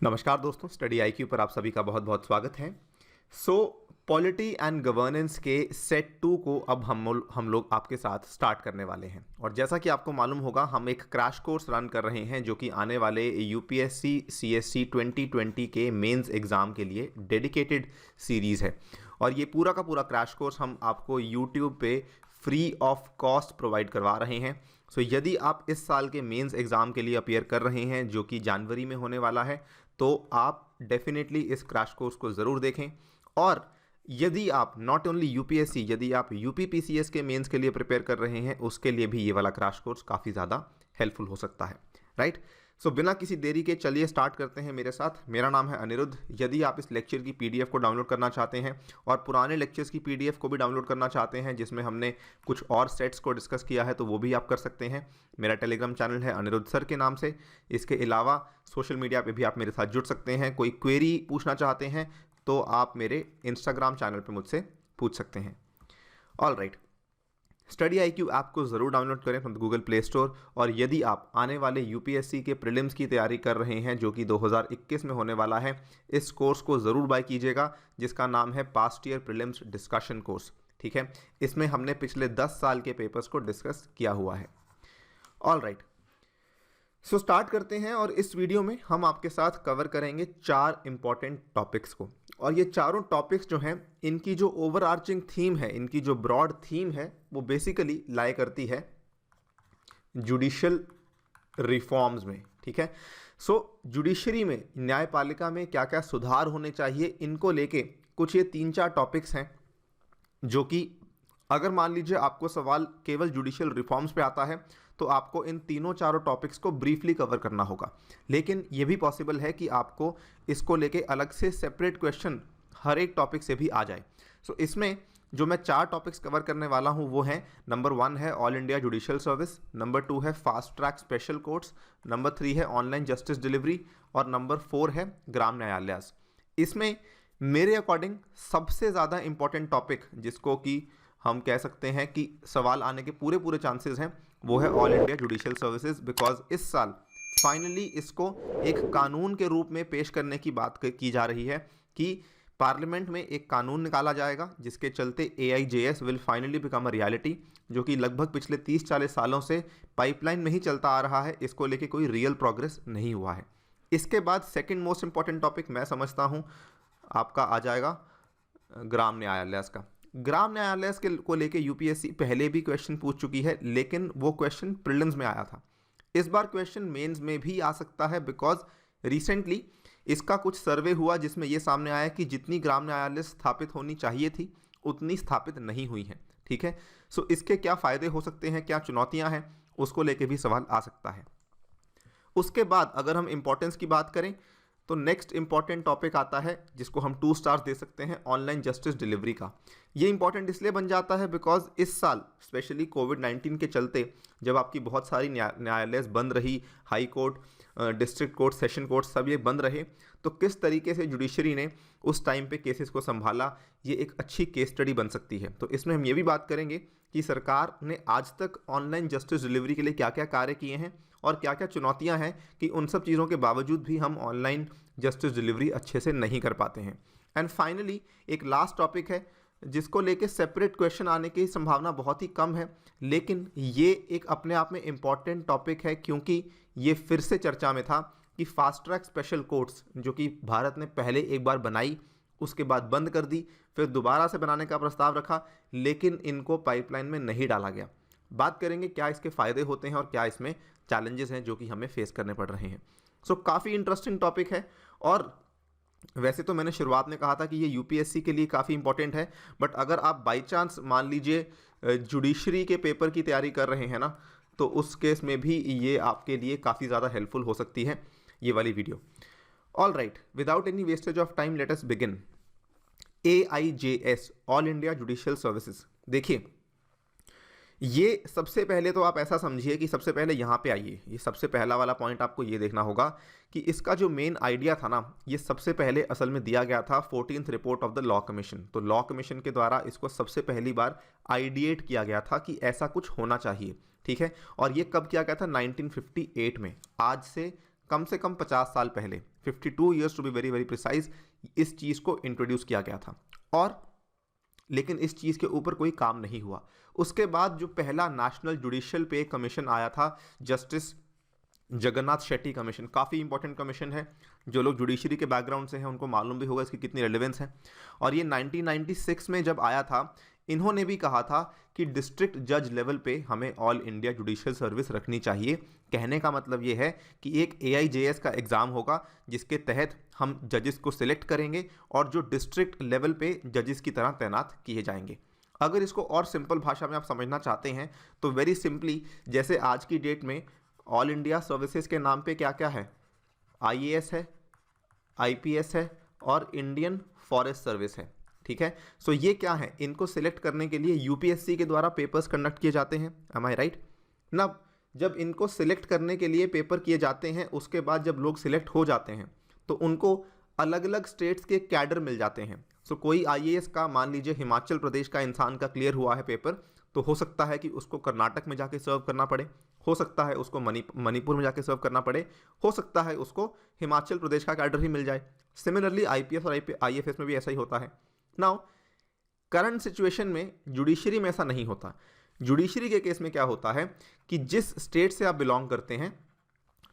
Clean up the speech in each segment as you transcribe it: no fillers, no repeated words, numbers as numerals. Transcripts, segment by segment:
नमस्कार दोस्तों, study IQ पर आप सभी का बहुत बहुत स्वागत है। पॉलिटी एंड गवर्नेंस के सेट 2 को अब हम लोग आपके साथ स्टार्ट करने वाले हैं। और जैसा कि आपको मालूम होगा, हम एक क्रैश कोर्स रन कर रहे हैं जो कि आने वाले यूपीएससी सीएससी 2020 के मेंस एग्ज़ाम के लिए डेडिकेटेड सीरीज़ है। और ये पूरा का पूरा क्रैश कोर्स हम आपको यूट्यूब पे फ्री ऑफ कॉस्ट प्रोवाइड करवा रहे हैं। यदि आप इस साल के मेंस एग्ज़ाम के लिए अपीयर कर रहे हैं जो कि जनवरी में होने वाला है, तो आप डेफिनेटली इस क्रैश कोर्स को ज़रूर देखें। और यदि आप नॉट ओनली यूपीएससी, यदि आप यूपीपीसीएस के मेंस के लिए प्रिपेयर कर रहे हैं, उसके लिए भी ये वाला क्रैश कोर्स काफ़ी ज़्यादा हेल्पफुल हो सकता है, राइट। बिना किसी देरी के चलिए स्टार्ट करते हैं मेरे साथ। मेरा नाम है अनिरुद्ध। यदि आप इस लेक्चर की पीडीएफ को डाउनलोड करना चाहते हैं और पुराने लेक्चर्स की पीडीएफ को भी डाउनलोड करना चाहते हैं जिसमें हमने कुछ और सेट्स को डिस्कस किया है, तो वो भी आप कर सकते हैं। मेरा टेलीग्राम चैनल है अनिरुद्ध सर के नाम से। इसके अलावा सोशल मीडिया पे भी आप मेरे साथ जुड़ सकते हैं। कोई क्वेरी पूछना चाहते हैं तो आप मेरे इंस्टाग्राम चैनल पे मुझसे पूछ सकते हैं। All right, study IQ app को ज़रूर डाउनलोड करें फ्रॉम गूगल प्ले स्टोर। और यदि आप आने वाले यूपीएससी के प्रीलिम्स की तैयारी कर रहे हैं जो कि 2021 में होने वाला है, इस कोर्स को ज़रूर बाय कीजिएगा जिसका नाम है past year prelims discussion course. ठीक है, इसमें हमने पिछले 10 साल के पेपर्स को डिस्कस किया हुआ है। ऑल राइट, स्टार्ट करते हैं। और इस वीडियो में हम आपके साथ कवर करेंगे 4 इंपॉर्टेंट टॉपिक्स को। और ये चारों टॉपिक्स जो हैं, इनकी जो ओवरआर्चिंग थीम है, इनकी जो ब्रॉड थीम है, वो बेसिकली लाई करती है जुडिशियल रिफॉर्म्स में। ठीक है, जुडिशरी में, न्यायपालिका में क्या क्या सुधार होने चाहिए, इनको लेके कुछ ये 3-4 टॉपिक्स हैं जो कि अगर मान लीजिए आपको सवाल केवल जुडिशियल रिफॉर्म्स पे आता है तो आपको इन तीनों चारों टॉपिक्स को ब्रीफली कवर करना होगा। लेकिन ये भी पॉसिबल है कि आपको इसको लेके अलग से सेपरेट क्वेश्चन हर एक टॉपिक से भी आ जाए। इसमें जो मैं 4 टॉपिक्स कवर करने वाला हूँ वो हैं, नंबर 1 है all India judicial service, number 2 है fast track special courts, number 3 है ऑनलाइन जस्टिस डिलीवरी और नंबर 4 है ग्राम न्यायालयास। इसमें मेरे अकॉर्डिंग सबसे ज़्यादा इंपॉर्टेंट टॉपिक, जिसको कि हम कह सकते हैं कि सवाल आने के पूरे चांसेस हैं, वो है all India judicial services. Because इस साल फाइनली इसको एक कानून के रूप में पेश करने की बात की जा रही है कि पार्लियामेंट में एक कानून निकाला जाएगा जिसके चलते AIJS will finally become a reality, जो कि लगभग पिछले 30-40 सालों से पाइपलाइन में ही चलता आ रहा है। इसको लेके कोई रियल प्रोग्रेस नहीं हुआ है। इसके बाद सेकेंड मोस्ट इंपॉर्टेंट टॉपिक मैं समझता हूँ आपका आ जाएगा ग्राम न्यायालयास का। ग्राम न्यायालयास के को लेके यूपीएससी पहले भी क्वेश्चन पूछ चुकी है, लेकिन वो क्वेश्चन प्रीलिम्स में आया था। इस बार क्वेश्चन मेंस में भी आ सकता है बिकॉज रिसेंटली इसका कुछ सर्वे हुआ जिसमें ये सामने आया कि जितनी ग्राम न्यायालय स्थापित होनी चाहिए थी उतनी स्थापित नहीं हुई हैं। ठीक है, इसके क्या फ़ायदे हो सकते हैं, क्या चुनौतियाँ हैं, उसको लेके भी सवाल आ सकता है। उसके बाद अगर हम इंपॉर्टेंस की बात करें तो नेक्स्ट इंपॉर्टेंट टॉपिक आता है जिसको हम 2 स्टार्स दे सकते हैं, ऑनलाइन जस्टिस डिलीवरी का। ये इंपॉर्टेंट इसलिए बन जाता है बिकॉज इस साल स्पेशली कोविड-19 के चलते जब आपकी बहुत सारी न्यायालय बंद रही, high court, district court, session court सब ये बंद रहे, तो किस तरीके से जुडिशरी ने उस टाइम पे केसेस को संभाला, ये एक अच्छी केस स्टडी बन सकती है। तो इसमें हम ये भी बात करेंगे कि सरकार ने आज तक ऑनलाइन जस्टिस डिलीवरी के लिए क्या क्या कार्य किए हैं और क्या क्या चुनौतियां हैं कि उन सब चीज़ों के बावजूद भी हम ऑनलाइन जस्टिस डिलीवरी अच्छे से नहीं कर पाते हैं। एंड फाइनली एक लास्ट टॉपिक है जिसको लेके सेपरेट क्वेश्चन आने की संभावना बहुत ही कम है, लेकिन ये एक अपने आप में इम्पॉर्टेंट टॉपिक है क्योंकि ये फिर से चर्चा में था कि फास्ट ट्रैक स्पेशल कोर्ट्स जो कि भारत ने पहले एक बार बनाई, उसके बाद बंद कर दी, फिर दोबारा से बनाने का प्रस्ताव रखा, लेकिन इनको पाइपलाइन में नहीं डाला गया। बात करेंगे क्या इसके फ़ायदे होते हैं और क्या इसमें चैलेंजेस हैं जो कि हमें फेस करने पड़ रहे हैं। काफ़ी इंटरेस्टिंग टॉपिक है। और वैसे तो मैंने शुरुआत में कहा था कि ये यूपीएससी के लिए काफ़ी इंपॉर्टेंट है, बट अगर आप बाई चांस मान लीजिए जुडिशरी के पेपर की तैयारी कर रहे हैं ना, तो उस केस में भी ये आपके लिए काफ़ी ज़्यादा हेल्पफुल हो सकती है ये वाली video. All right, without any wastage of time let us begin. AIJS, all India judicial services. देखिए, ये सबसे पहले तो आप ऐसा समझिए कि सबसे पहले यहाँ पे आइए, ये सबसे पहला वाला पॉइंट आपको ये देखना होगा कि इसका जो मेन आइडिया था ना, ये सबसे पहले असल में दिया गया था 14th report of the law commission. तो लॉ कमीशन के द्वारा इसको सबसे पहली बार आइडिएट किया गया था कि ऐसा कुछ होना चाहिए। ठीक है, और ये कब किया गया था? 1958 में, आज से कम 50 साल पहले 52 years to be very very precise, इस चीज़ को इंट्रोड्यूस किया गया था। और लेकिन इस चीज़ के ऊपर कोई काम नहीं हुआ। उसके बाद जो पहला नेशनल जुडिशियल पे कमीशन आया था, जस्टिस जगन्नाथ शेट्टी कमीशन, काफ़ी इंपॉर्टेंट कमीशन है। जो लोग जुडिशरी के बैकग्राउंड से हैं उनको मालूम भी होगा इसकी कितनी रेलेवेंस है। और ये 1996 में जब आया था, इन्होंने भी कहा था कि डिस्ट्रिक्ट जज लेवल पे हमें ऑल इंडिया जुडिशियल सर्विस रखनी चाहिए। कहने का मतलब ये है कि एक AIJS का एग्ज़ाम होगा जिसके तहत हम जजेस को सिलेक्ट करेंगे और जो डिस्ट्रिक्ट लेवल पे जजेस की तरह तैनात किए जाएंगे। अगर इसको और सिंपल भाषा में आप समझना चाहते हैं तो वेरी सिंपली, जैसे आज की डेट में ऑल इंडिया सर्विसेज के नाम पे क्या क्या है, IAS है, IPS है और इंडियन फॉरेस्ट सर्विस है, ठीक है। सो ये क्या है, इनको सिलेक्ट करने के लिए UPSC के द्वारा पेपर्स कंडक्ट किए जाते हैं, एम आई राइट ना। जब इनको सिलेक्ट करने के लिए पेपर किए जाते हैं, उसके बाद जब लोग सिलेक्ट हो जाते हैं तो उनको अलग अलग स्टेट्स के कैडर मिल जाते हैं। सो कोई IAS का, मान लीजिए हिमाचल प्रदेश का इंसान का क्लियर हुआ है पेपर, तो हो सकता है कि उसको कर्नाटक में जाके सर्व करना पड़े, हो सकता है उसको मणिपुर में जाके सर्व करना पड़े, हो सकता है उसको हिमाचल प्रदेश का कैडर ही मिल जाए। सिमिलरली IPS और IFS में भी ऐसा ही होता है। नाउ करंट सिचुएशन में जुडिशरी में ऐसा नहीं होता। जुडिशरी के केस में क्या होता है कि जिस स्टेट से आप बिलोंग करते हैं,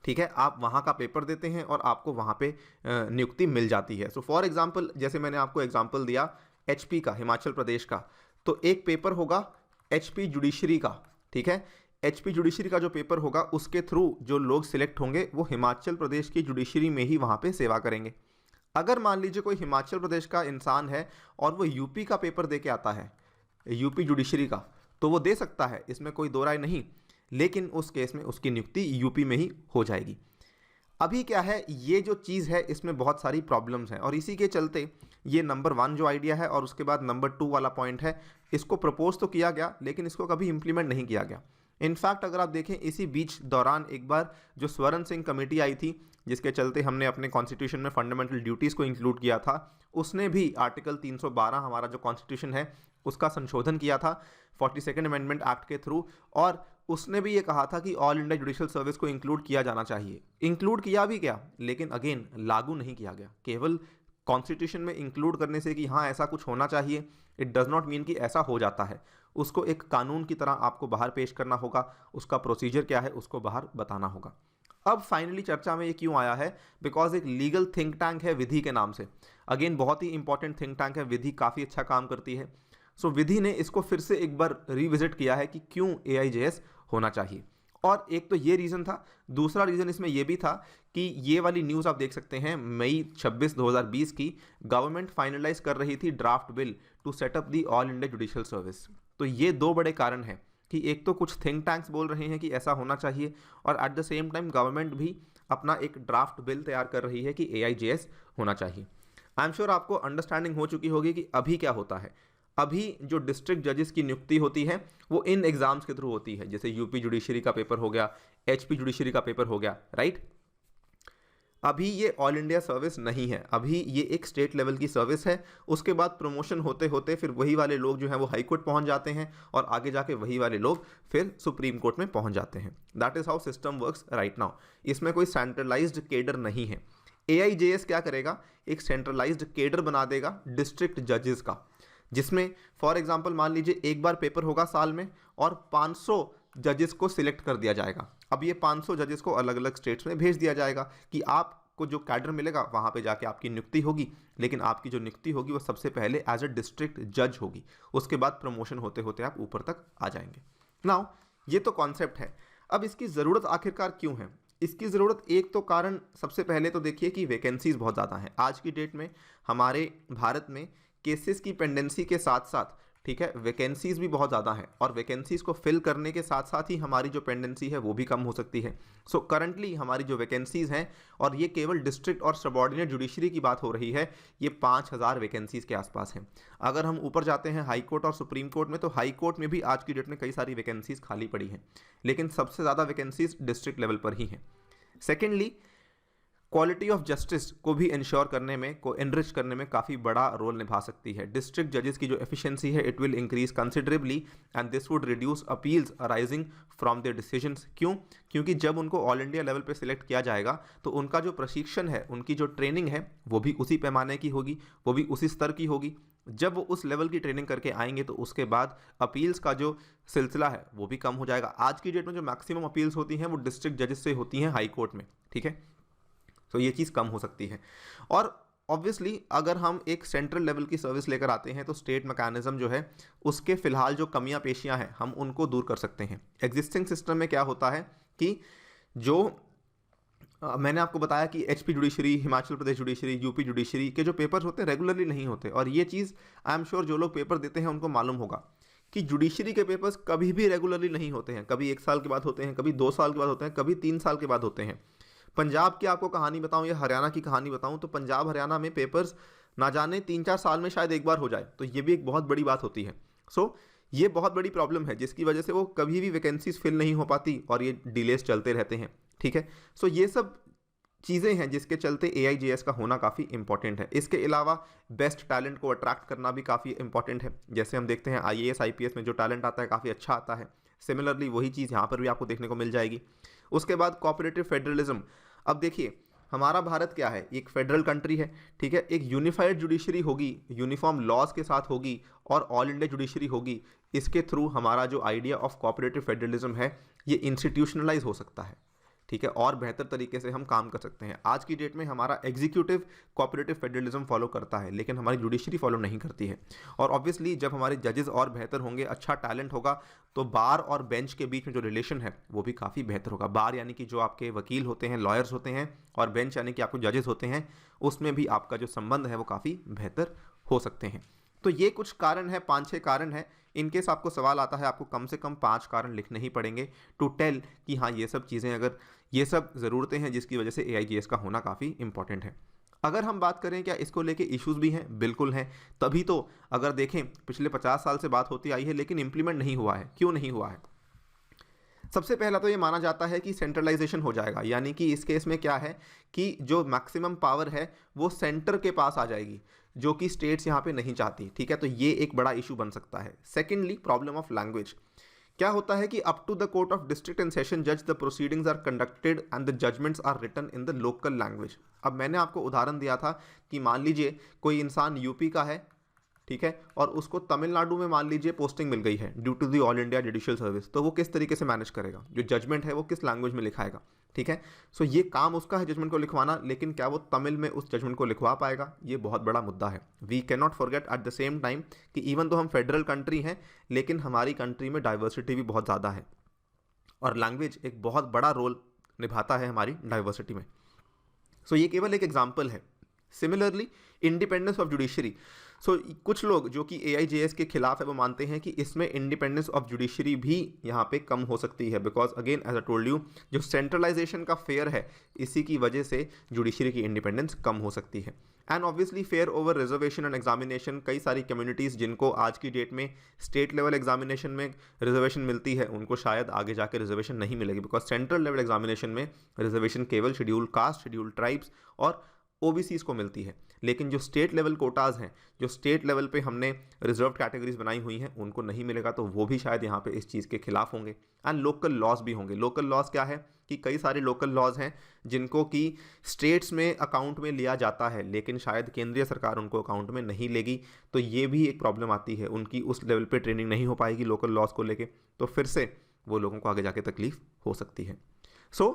ठीक है, आप वहाँ का पेपर देते हैं और आपको वहाँ पे नियुक्ति मिल जाती है। सो फॉर एग्जांपल, जैसे मैंने आपको एग्जांपल दिया HP का, हिमाचल प्रदेश का, तो एक पेपर होगा HP जुडिशरी का, ठीक है। HP जुडिशरी का जो पेपर होगा उसके थ्रू जो लोग सिलेक्ट होंगे वो हिमाचल प्रदेश की जुडिशरी में ही वहाँ पे सेवा करेंगे। अगर मान लीजिए कोई हिमाचल प्रदेश का इंसान है और वो UP का पेपर दे के आता है, UP जुडिशरी का, तो वो दे सकता है, इसमें कोई दो राय नहीं, लेकिन उस केस में उसकी नियुक्ति UP में ही हो जाएगी। अभी क्या है, ये जो चीज़ है इसमें बहुत सारी प्रॉब्लम्स हैं और इसी के चलते ये नंबर 1 जो आइडिया है और उसके बाद नंबर 2 वाला पॉइंट है, इसको प्रपोज तो किया गया लेकिन इसको कभी इंप्लीमेंट नहीं किया गया। इनफैक्ट अगर आप देखें, इसी बीच दौरान एक बार जो स्वर्ण सिंह कमेटी आई थी, जिसके चलते हमने अपने कॉन्स्टिट्यूशन में फंडामेंटल ड्यूटीज़ को इंक्लूड किया था, उसने भी आर्टिकल 312 हमारा जो कॉन्स्टिट्यूशन है उसका संशोधन किया था 42nd अमेंडमेंट एक्ट के थ्रू, और उसने भी ये कहा था कि ऑल इंडिया जुडिशियल सर्विस को इंक्लूड किया जाना चाहिए। इंक्लूड किया भी गया, लेकिन अगेन लागू नहीं किया गया। केवल कॉन्स्टिट्यूशन में इंक्लूड करने से कि हाँ ऐसा कुछ होना चाहिए, इट डज नॉट मीन कि ऐसा हो जाता है। उसको एक कानून की तरह आपको बाहर पेश करना होगा, उसका प्रोसीजर क्या है उसको बाहर बताना होगा। अब फाइनली चर्चा में ये क्यों आया है, बिकॉज एक लीगल थिंक टैंक है विधि के नाम से, अगेन बहुत ही इंपॉर्टेंट थिंक टैंक है विधि, काफ़ी अच्छा काम करती है। सो विधि ने इसको फिर से एक बार रिविजिट किया है कि क्यों AIJS होना चाहिए, और एक तो ये रीज़न था। दूसरा रीज़न इसमें यह भी था कि ये वाली न्यूज़ आप देख सकते हैं, मई 26, 2020 की, गवर्नमेंट फाइनलाइज कर रही थी draft bill to set up the all India judicial service. तो ये दो बड़े कारण हैं कि एक तो कुछ थिंक टैंक्स बोल रहे हैं कि ऐसा होना चाहिए, और eight the same time government भी अपना एक ड्राफ्ट बिल तैयार कर रही है कि AIJS होना चाहिए। आई एम श्योर आपको अंडरस्टैंडिंग हो चुकी होगी कि अभी क्या होता है। अभी जो डिस्ट्रिक्ट जजेस की नियुक्ति होती है वो इन एग्जाम्स के थ्रू होती है, जैसे UP जुडिशरी का पेपर हो गया, HP जुडिशरी का पेपर हो गया, राइट। अभी ये ऑल इंडिया सर्विस नहीं है, अभी ये एक स्टेट लेवल की सर्विस है। उसके बाद प्रमोशन होते होते फिर वही वाले लोग जो हैं वो हाई कोर्ट पहुंच जाते हैं, और आगे जाके वही वाले लोग फिर सुप्रीम कोर्ट में पहुंच जाते हैं। That is how system works right now. इसमें कोई सेंट्रलाइज्ड केडर नहीं है। AIJS क्या करेगा, एक सेंट्रलाइज्ड केडर बना देगा डिस्ट्रिक्ट जजेस का, जिसमें फॉर एग्जांपल मान लीजिए एक बार पेपर होगा साल में और 500 जजेस को सिलेक्ट कर दिया जाएगा। अब ये 500 जजेस को अलग अलग स्टेट्स में भेज दिया जाएगा कि आपको जो कैडर मिलेगा वहाँ पे जाके आपकी नियुक्ति होगी, लेकिन आपकी जो नियुक्ति होगी वो सबसे पहले एज अ डिस्ट्रिक्ट जज होगी, उसके बाद प्रमोशन होते होते आप ऊपर तक आ जाएंगे। नाउ ये तो कॉन्सेप्ट है। अब इसकी ज़रूरत आखिरकार क्यों है? इसकी ज़रूरत एक तो कारण, सबसे पहले तो देखिए कि वैकेंसीज़ बहुत ज़्यादा हैं आज की डेट में हमारे भारत में। केसेस की पेंडेंसी के साथ साथ, ठीक है, वैकेंसीज़ भी बहुत ज़्यादा हैं, और वैकेंसीज़ को फिल करने के साथ साथ ही हमारी जो पेंडेंसी है वो भी कम हो सकती है। सो करंटली हमारी जो वैकेंसीज़ हैं, और ये केवल डिस्ट्रिक्ट और सबऑर्डिनेट जुडिशरी की बात हो रही है, ये 5000 वैकेंसीज़ के आसपास हैं। अगर हम ऊपर जाते हैं हाई कोर्ट और सुप्रीम कोर्ट में, तो हाई कोर्ट में भी आज की डेट में कई सारी वैकेंसीज़ खाली पड़ी हैं, लेकिन सबसे ज़्यादा वैकेंसीज़ डिस्ट्रिक्ट लेवल पर ही हैं। सेकेंडली, क्वालिटी ऑफ जस्टिस को भी इंश्योर करने में, को एनरिच करने में काफ़ी बड़ा रोल निभा सकती है। डिस्ट्रिक्ट जजेस की जो एफिशिएंसी है it will increase considerably and this would reduce appeals arising from their decisions. क्यों? क्योंकि जब उनको ऑल इंडिया लेवल पे सिलेक्ट किया जाएगा तो उनका जो प्रशिक्षण है, उनकी जो ट्रेनिंग है वो भी उसी पैमाने की होगी, वो भी उसी स्तर की होगी। जब वो उस लेवल की ट्रेनिंग करके आएंगे तो उसके बाद अपील्स का जो सिलसिला है वो भी कम हो जाएगा। आज की डेट में जो मैक्सिमम अपील्स होती हैं वो डिस्ट्रिक्ट जजेस से होती हैं हाई कोर्ट में, ठीक है। तो ये चीज़ कम हो सकती है। और ऑब्वियसली अगर हम एक सेंट्रल लेवल की सर्विस लेकर आते हैं तो स्टेट मैकेनिज्म जो है उसके फिलहाल जो कमियां पेशियां हैं हम उनको दूर कर सकते हैं। एग्जिस्टिंग सिस्टम में क्या होता है कि जो मैंने आपको बताया कि HP judiciary, Himachal Pradesh judiciary, UP judiciary के जो पेपर्स होते हैं रेगुलरली नहीं होते। और ये चीज़ आई एम श्योर जो लोग पेपर देते हैं उनको मालूम होगा कि जुडिशरी के पेपर्स कभी भी रेगुलरली नहीं होते हैं। कभी 1 साल के बाद होते हैं, कभी 2 साल के बाद होते हैं, कभी 3 साल के बाद होते हैं। पंजाब की आपको कहानी बताऊं या हरियाणा की कहानी बताऊं तो पंजाब हरियाणा में पेपर्स ना जाने 3-4 साल में शायद एक बार हो जाए, तो ये भी एक बहुत बड़ी बात होती है। सो ये बहुत बड़ी प्रॉब्लम है जिसकी वजह से वो कभी भी वैकेंसीज फिल नहीं हो पाती और ये डिलेस चलते रहते हैं, ठीक है। सो ये सब चीज़ें हैं जिसके चलते AIJS का होना काफ़ी इंपॉर्टेंट है। इसके अलावा बेस्ट टैलेंट को अट्रैक्ट करना भी काफ़ी इंपॉर्टेंट है। जैसे हम देखते हैं IAS IPS में जो टैलेंट आता है काफ़ी अच्छा आता है, सिमिलरली वही चीज़ यहाँ पर भी आपको देखने को मिल जाएगी। उसके बाद कोऑपरेटिव फेडरलिज्म। अब देखिए हमारा भारत क्या है, एक फेडरल कंट्री है, ठीक है। एक यूनिफाइड जुडिशरी होगी, यूनिफॉर्म लॉज के साथ होगी और ऑल इंडिया जुडिशरी होगी। इसके थ्रू हमारा जो आइडिया ऑफ कोऑपरेटिव फेडरलिज्म है ये इंस्टीट्यूशनलाइज हो सकता है, ठीक है, और बेहतर तरीके से हम काम कर सकते हैं। आज की डेट में हमारा एग्जीक्यूटिव कोऑपरेटिव फेडरलिज्म फॉलो करता है लेकिन हमारी जुडिशरी फॉलो नहीं करती है। और ऑब्वियसली जब हमारे जजेस और बेहतर होंगे, अच्छा टैलेंट होगा, तो बार और बेंच के बीच में जो रिलेशन है वो भी काफ़ी बेहतर होगा। बार यानी कि जो आपके वकील होते हैं, लॉयर्स होते हैं, और बेंच यानी कि आपको जजेस होते हैं, उसमें भी आपका जो संबंध है वो काफ़ी बेहतर हो सकते हैं। तो ये कुछ कारण है, 5-6 कारण है। इनकेस आपको सवाल आता है आपको कम से कम 5 कारण लिखने ही पड़ेंगे टू टेल कि हाँ ये सब चीज़ें, अगर ये सब ज़रूरतें हैं जिसकी वजह से AIJS का होना काफ़ी इंपॉर्टेंट है। अगर हम बात करें क्या इसको लेके इश्यूज भी हैं, बिल्कुल हैं। तभी तो अगर देखें पिछले 50 साल से बात होती आई है लेकिन इंप्लीमेंट नहीं हुआ है। क्यों नहीं हुआ है? सबसे पहला तो ये माना जाता है कि सेंट्रलाइजेशन हो जाएगा, यानी कि इस केस में क्या है कि जो मैक्सिमम पावर है वो सेंटर के पास आ जाएगी, जो कि स्टेट्स यहाँ पे नहीं चाहती, ठीक है। तो ये एक बड़ा इशू बन सकता है। Secondly problem of language. क्या होता है कि up to the court of district and session जज the proceedings are conducted and the judgments are written in the local language. अब मैंने आपको उदाहरण दिया था कि मान लीजिए कोई इंसान यूपी का है, ठीक है, और उसको तमिलनाडु में मान लीजिए पोस्टिंग मिल गई है due to the all India judicial service, तो वो किस तरीके से मैनेज करेगा, जो जजमेंट है वो किस लैंग्वेज में लिखाएगा, ठीक है। सो ये काम उसका है जजमेंट को लिखवाना, लेकिन क्या वो तमिल में उस जजमेंट को लिखवा पाएगा, ये बहुत बड़ा मुद्दा है। We can not forget at the same time कि इवन तो हम फेडरल कंट्री हैं लेकिन हमारी कंट्री में डाइवर्सिटी भी बहुत ज़्यादा है और लैंग्वेज एक बहुत बड़ा रोल निभाता है हमारी डाइवर्सिटी में। सो ये केवल एक एग्जाम्पल है। Similarly independence of judiciary. So कुछ लोग जो कि AIJS के खिलाफ है वो मानते हैं कि इसमें इंडिपेंडेंस ऑफ जुडिशरी भी यहाँ पे कम हो सकती है, because again as I told you जो सेंट्रलाइजेशन का फेयर है इसी की वजह से जुडिशरी की इंडिपेंडेंस कम हो सकती है। And obviously fair over reservation and examination. कई सारी कम्युनिटीज़ जिनको आज की डेट में स्टेट लेवल एग्जामिनेशन में रिजर्वेशन मिलती है उनको शायद आगे जाकर रिजर्वेशन नहीं मिलेगी, बिकॉज सेंट्रल लेवल एग्जामिनेशन में रिजर्वेशन केवल शेड्यूल कास्ट, शेड्यूल ट्राइब्स और OBCs को मिलती है। लेकिन जो स्टेट लेवल कोटाज हैं, जो स्टेट लेवल पे हमने रिजर्व कैटेगरीज बनाई हुई हैं, उनको नहीं मिलेगा, तो वो भी शायद यहाँ पे इस चीज़ के खिलाफ होंगे। एंड लोकल लॉज भी होंगे। लोकल लॉज क्या है कि कई सारे लोकल लॉज हैं जिनको कि स्टेट्स में अकाउंट में लिया जाता है लेकिन शायद केंद्रीय सरकार उनको अकाउंट में नहीं लेगी, तो ये भी एक प्रॉब्लम आती है। उनकी उस लेवल पे ट्रेनिंग नहीं हो पाएगी लोकल लॉज को लेके, तो फिर से वो लोगों को आगे जाके तकलीफ हो सकती है। सो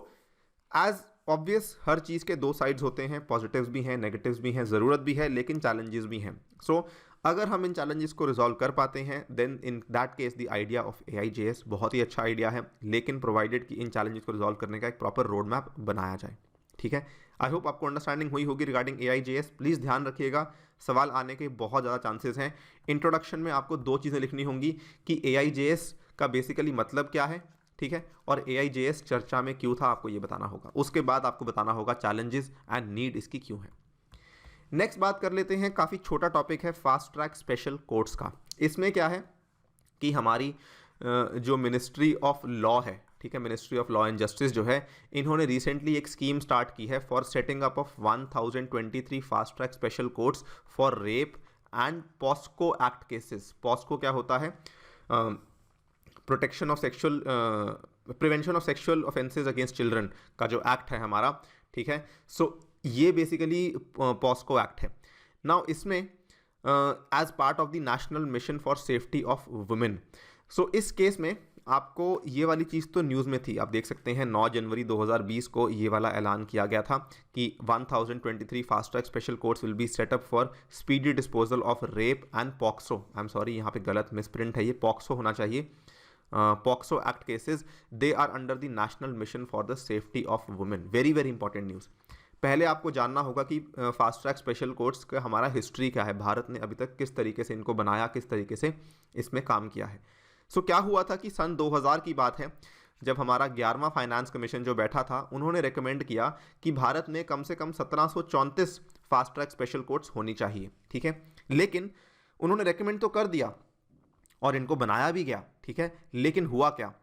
एज ऑब्वियस हर चीज़ के 2 साइड्स होते हैं, पॉजिटिव्स भी हैं, नेगेटिव्स भी हैं, ज़रूरत भी है, लेकिन चैलेंजेस भी हैं। सो अगर हम इन चैलेंजेस को रिजॉल्व कर पाते हैं then in that case the idea of AIJS बहुत ही अच्छा आइडिया है, लेकिन प्रोवाइडेड कि इन चैलेंजेस को रिजॉल्व करने का एक प्रॉपर रोड मैप बनाया जाए, ठीक है। आई होप आपको अंडरस्टैंडिंग हुई होगी रिगार्डिंग AIJS। प्लीज़ ध्यान रखिएगा सवाल आने के बहुत ज़्यादा चांसेस हैं। इंट्रोडक्शन में आपको 2 चीज़ें लिखनी होंगी कि AIJS का बेसिकली मतलब क्या है, ठीक है, और AIJS चर्चा में क्यों था आपको ये बताना होगा। उसके बाद आपको बताना होगा चैलेंजेस एंड नीड इसकी क्यों है। नेक्स्ट बात कर लेते हैं, काफ़ी छोटा टॉपिक है फास्ट ट्रैक स्पेशल कोर्ट्स का। इसमें क्या है कि हमारी जो मिनिस्ट्री ऑफ लॉ है, ठीक है, ministry of law and justice जो है, इन्होंने रिसेंटली एक स्कीम स्टार्ट की है for setting up of 1023 fast track special courts for rape and POCSO act cases. POCSO क्या होता है? Protection of sexual prevention of sexual offences against children का जो एक्ट है हमारा, ठीक है। सो ये बेसिकली पॉस्को एक्ट है। नाउ इसमें as part of the national mission for safety of women, सो इस केस में आपको ये वाली चीज़ तो न्यूज़ में थी, आप देख सकते हैं 9 जनवरी 2020 को ये वाला ऐलान किया गया था कि 1023 fast track special courts will be set up for speedy disposal of rape and POCSO, I am sorry यहाँ पे गलत मिसप्रिंट है, ये पॉक्सो होना चाहिए, POCSO act cases, they are under the national mission for the safety of women. Very very important news. पहले आपको जानना होगा कि फास्ट ट्रैक स्पेशल कोर्ट्स का हमारा हिस्ट्री क्या है, भारत ने अभी तक किस तरीके से इनको बनाया, किस तरीके से इसमें काम किया है। सो क्या हुआ था कि सन 2000 की बात है, जब हमारा 11वां फाइनेंस कमीशन जो बैठा था, उन्होंने रेकमेंड किया कि भारत में कम से कम 1734 फास्ट ट्रैक स्पेशल कोर्ट्स होनी चाहिए, ठीक है। लेकिन उन्होंने रेकमेंड तो कर दिया और इनको बनाया भी गया, ठीक है। लेकिन हुआ क्या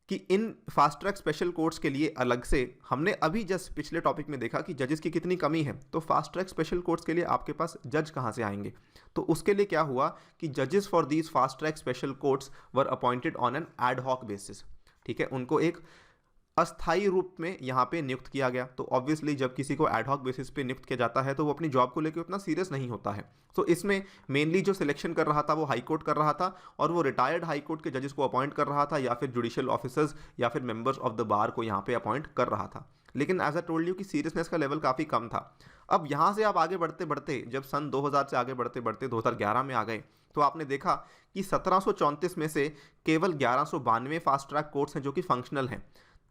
कि इन फास्ट ट्रैक स्पेशल कोर्ट्स के लिए अलग से, हमने अभी जस्ट पिछले टॉपिक में देखा कि जजेस की कितनी कमी है, तो फास्ट ट्रैक स्पेशल कोर्ट्स के लिए आपके पास जज कहाँ से आएंगे? तो उसके लिए क्या हुआ कि जजेस for these fast track special courts were appointed on an ad hoc basis, ठीक है। उनको एक अस्थायी रूप में यहाँ पे नियुक्त किया गया। तो ऑब्वियसली जब किसी को एड हॉक बेसिस पे नियुक्त किया जाता है तो वो अपनी जॉब को लेकर उतना सीरियस नहीं होता है। तो इसमें मेनली जो सिलेक्शन कर रहा था वो हाई कोर्ट कर रहा था, और वो रिटायर्ड हाई कोर्ट के जजेस को अपॉइंट कर रहा था, या फिर जुडिशियल ऑफिसर्स या फिर मेंबर्स ऑफ द बार को यहाँ पे अपॉइंट कर रहा था। लेकिन एज अ टोल्ड यू कि सीरियसनेस का लेवल काफ़ी कम था। अब यहाँ से आप आगे बढ़ते बढ़ते, जब सन 2000 से आगे बढ़ते बढ़ते 2011 में आ गए, तो आपने देखा कि 1734 में से केवल 1192 फास्ट ट्रैक कोर्ट्स हैं जो कि फंक्शनल हैं।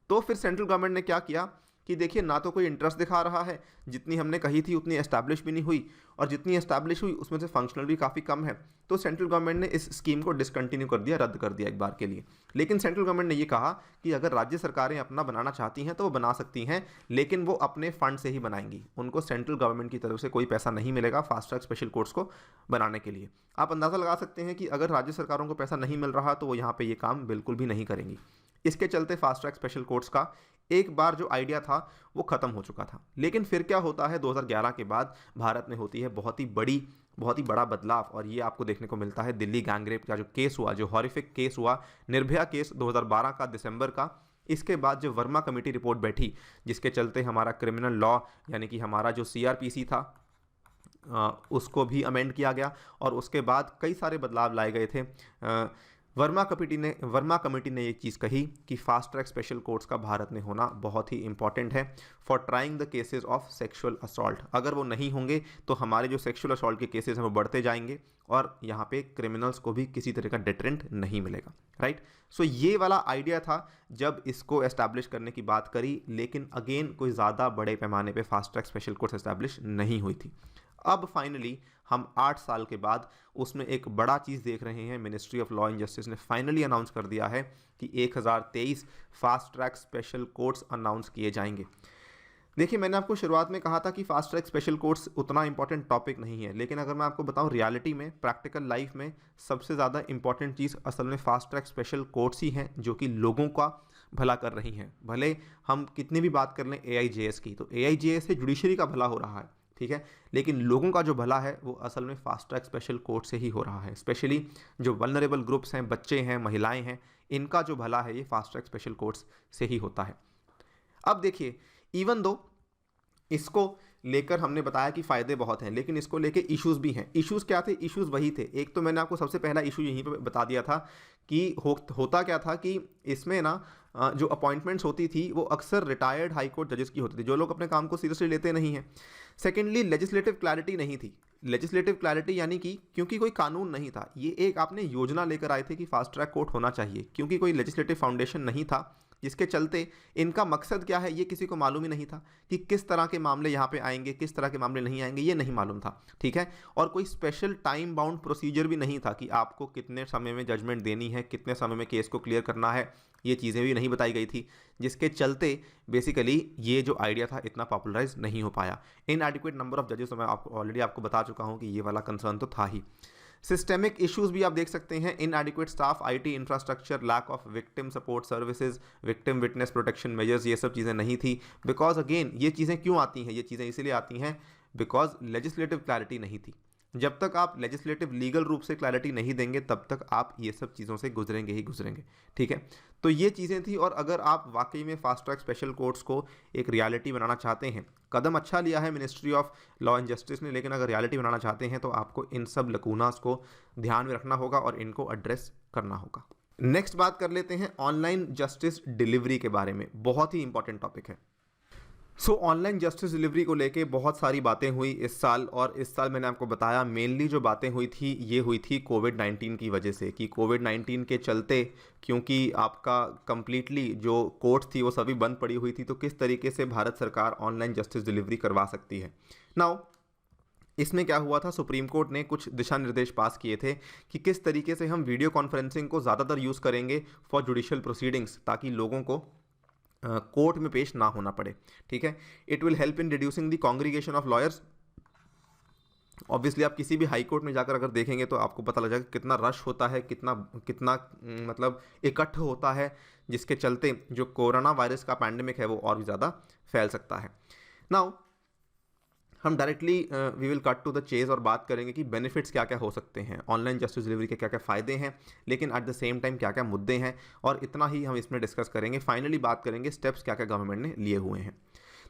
तो फिर सेंट्रल गवर्नमेंट ने क्या किया कि देखिए, ना तो कोई इंटरेस्ट दिखा रहा है, जितनी हमने कही थी उतनी एस्टैब्लिश भी नहीं हुई, और जितनी एस्टैब्लिश हुई उसमें से फंक्शनल भी काफ़ी कम है। तो सेंट्रल गवर्नमेंट ने इस स्कीम को डिसकंटिन्यू कर दिया, रद्द कर दिया एक बार के लिए। लेकिन सेंट्रल गवर्नमेंट ने ये कहा कि अगर राज्य सरकारें अपना बनाना चाहती हैं तो वो बना सकती हैं, लेकिन वो अपने फंड से ही बनाएंगी। उनको सेंट्रल गवर्नमेंट की तरफ से कोई पैसा नहीं मिलेगा फास्ट ट्रैक स्पेशल कोर्ट्स को बनाने के लिए। आप अंदाज़ा लगा सकते हैं कि अगर राज्य सरकारों को पैसा नहीं मिल रहा तो वो यहाँ पर ये काम बिल्कुल भी नहीं करेंगी। इसके चलते फास्ट ट्रैक स्पेशल कोर्ट्स का एक बार जो आइडिया था वो ख़त्म हो चुका था। लेकिन फिर क्या होता है, 2011 के बाद भारत में होती है बहुत ही बड़ा बदलाव, और ये आपको देखने को मिलता है दिल्ली गैंगरेप का जो केस हुआ, जो हॉरिफिक केस हुआ, निर्भया केस 2012 का दिसंबर का। इसके बाद जो वर्मा कमेटी रिपोर्ट बैठी, जिसके चलते हमारा क्रिमिनल लॉ यानी कि हमारा जो CRPC था उसको भी अमेंड किया गया, और उसके बाद कई सारे बदलाव लाए गए थे। वर्मा कमेटी ने ये चीज़ कही कि फास्ट ट्रैक स्पेशल कोर्ट्स का भारत में होना बहुत ही इंपॉर्टेंट है for trying the cases of sexual assault. अगर वो नहीं होंगे तो हमारे जो सेक्सुअल असॉल्ट के केसेस हैं वो बढ़ते जाएंगे, और यहाँ पे क्रिमिनल्स को भी किसी तरह का डिटरेंट नहीं मिलेगा, राइट। सो ये वाला आइडिया था जब इसको एस्टैब्लिश करने की बात करी, लेकिन अगेन कोई ज़्यादा बड़े पैमाने पे fast track special courts establish नहीं हुई थी। अब फाइनली हम 8 साल के बाद उसमें एक बड़ा चीज़ देख रहे हैं। Ministry of law and justice ने फाइनली अनाउंस कर दिया है कि 1023 fast track special courts announce किए जाएंगे। देखिए, मैंने आपको शुरुआत में कहा था कि फास्ट ट्रैक स्पेशल कोर्ट्स उतना इंपॉर्टेंट टॉपिक नहीं है, लेकिन अगर मैं आपको बताऊं रियलिटी में, प्रैक्टिकल लाइफ में सबसे ज़्यादा इंपॉर्टेंट चीज़ असल में फास्ट ट्रैक स्पेशल कोर्ट्स ही हैं, जो कि लोगों का भला कर रही हैं। भले हम कितनी भी बात कर लें AIJS की, तो AIJS से जुडिशरी का भला हो रहा है, ठीक है, लेकिन लोगों का जो भला है वो असल में फास्ट ट्रैक स्पेशल कोर्ट से ही हो रहा है। स्पेशली जो वल्नरेबल ग्रुप्स हैं, बच्चे हैं, महिलाएं हैं, इनका जो भला है ये फास्ट ट्रैक स्पेशल कोर्ट्स से ही होता है। अब देखिए, इवन दो इसको लेकर हमने बताया कि फ़ायदे बहुत हैं, लेकिन इसको लेके इश्यूज़ भी हैं। इश्यूज़ क्या थे? इश्यूज़ वही थे। एक तो मैंने आपको सबसे पहला इशू यहीं पे बता दिया था कि होता क्या था कि इसमें ना जो अपॉइंटमेंट्स होती थी वो अक्सर रिटायर्ड हाई कोर्ट जजेस की होती थी, जो लोग अपने काम को सीरियसली लेते नहीं हैं। सेकेंडली, लेजिस्लेटिव क्लैरिटी नहीं थी। लेजिस्लेटिव क्लैरिटी यानी कि क्योंकि कोई कानून नहीं था, ये एक आपने योजना लेकर आए थे कि फास्ट ट्रैक कोर्ट होना चाहिए, क्योंकि कोई लेजिस्लेटिव फाउंडेशन नहीं था, जिसके चलते इनका मकसद क्या है ये किसी को मालूम ही नहीं था कि किस तरह के मामले यहाँ पे आएंगे, किस तरह के मामले नहीं आएंगे, ये नहीं मालूम था, ठीक है। और कोई स्पेशल टाइम बाउंड प्रोसीजर भी नहीं था कि आपको कितने समय में जजमेंट देनी है, कितने समय में केस को क्लियर करना है, ये चीज़ें भी नहीं बताई गई थी, जिसके चलते बेसिकली ये जो आइडिया था इतना पॉपुलराइज नहीं हो पाया। इनएडिक्वेट नंबर ऑफ जजेस, तो मैं ऑलरेडी आपको बता चुका हूँ कि ये वाला कंसर्न तो था ही। सिस्टेमिक इश्यूज भी आप देख सकते हैं, inadequate staff, IT infrastructure, lack of victim support services, victim witness protection measures, ये सब चीज़ें नहीं थी। बिकॉज अगेन ये चीज़ें क्यों आती हैं, ये चीज़ें इसीलिए आती हैं बिकॉज लेजिस्लेटिव क्लैरिटी नहीं थी। जब तक आप लेजिस्लेटिव लीगल रूप से क्लैरिटी नहीं देंगे तब तक आप ये सब चीज़ों से गुजरेंगे ही गुजरेंगे, ठीक है। तो ये चीज़ें थी, और अगर आप वाकई में फास्ट ट्रैक स्पेशल कोर्ट्स को एक रियलिटी बनाना चाहते हैं, कदम अच्छा लिया है ministry of law and justice ने, लेकिन अगर रियलिटी बनाना चाहते हैं तो आपको इन सब लकूनास को ध्यान में रखना होगा और इनको एड्रेस करना होगा। नेक्स्ट बात कर लेते हैं ऑनलाइन जस्टिस डिलीवरी के बारे में, बहुत ही इंपॉर्टेंट टॉपिक है। ऑनलाइन जस्टिस डिलीवरी को लेके बहुत सारी बातें हुई इस साल, और इस साल मैंने आपको बताया मेनली जो बातें हुई थी ये हुई थी कोविड-19 की वजह से, कि कोविड-19 के चलते क्योंकि आपका कंप्लीटली जो कोर्ट थी वो सभी बंद पड़ी हुई थी, तो किस तरीके से भारत सरकार ऑनलाइन जस्टिस डिलीवरी करवा सकती है। नाउ इसमें क्या हुआ था, सुप्रीम कोर्ट ने कुछ दिशा निर्देश पास किए थे कि किस तरीके से हम वीडियो कॉन्फ्रेंसिंग को ज़्यादातर यूज़ करेंगे फॉर जुडिशियल प्रोसीडिंग्स, ताकि लोगों को कोर्ट में पेश ना होना पड़े, ठीक है। It will help in reducing the congregation of lawyers. Obviously आप किसी भी हाई कोर्ट में जाकर अगर देखेंगे तो आपको पता लग जाएगा कितना रश होता है, कितना कितना मतलब इकट्ठ होता है, जिसके चलते जो कोरोना वायरस का पैंडेमिक है वो और भी ज़्यादा फैल सकता है। नाउ हम directly we will cut to the chase और बात करेंगे कि बेनिफिट्स क्या क्या हो सकते हैं, ऑनलाइन जस्टिस डिलीवरी के क्या क्या फ़ायदे हैं, लेकिन एट द सेम टाइम क्या क्या मुद्दे हैं, और इतना ही हम इसमें डिस्कस करेंगे। फाइनली बात करेंगे स्टेप्स क्या क्या गवर्नमेंट ने लिए हुए हैं।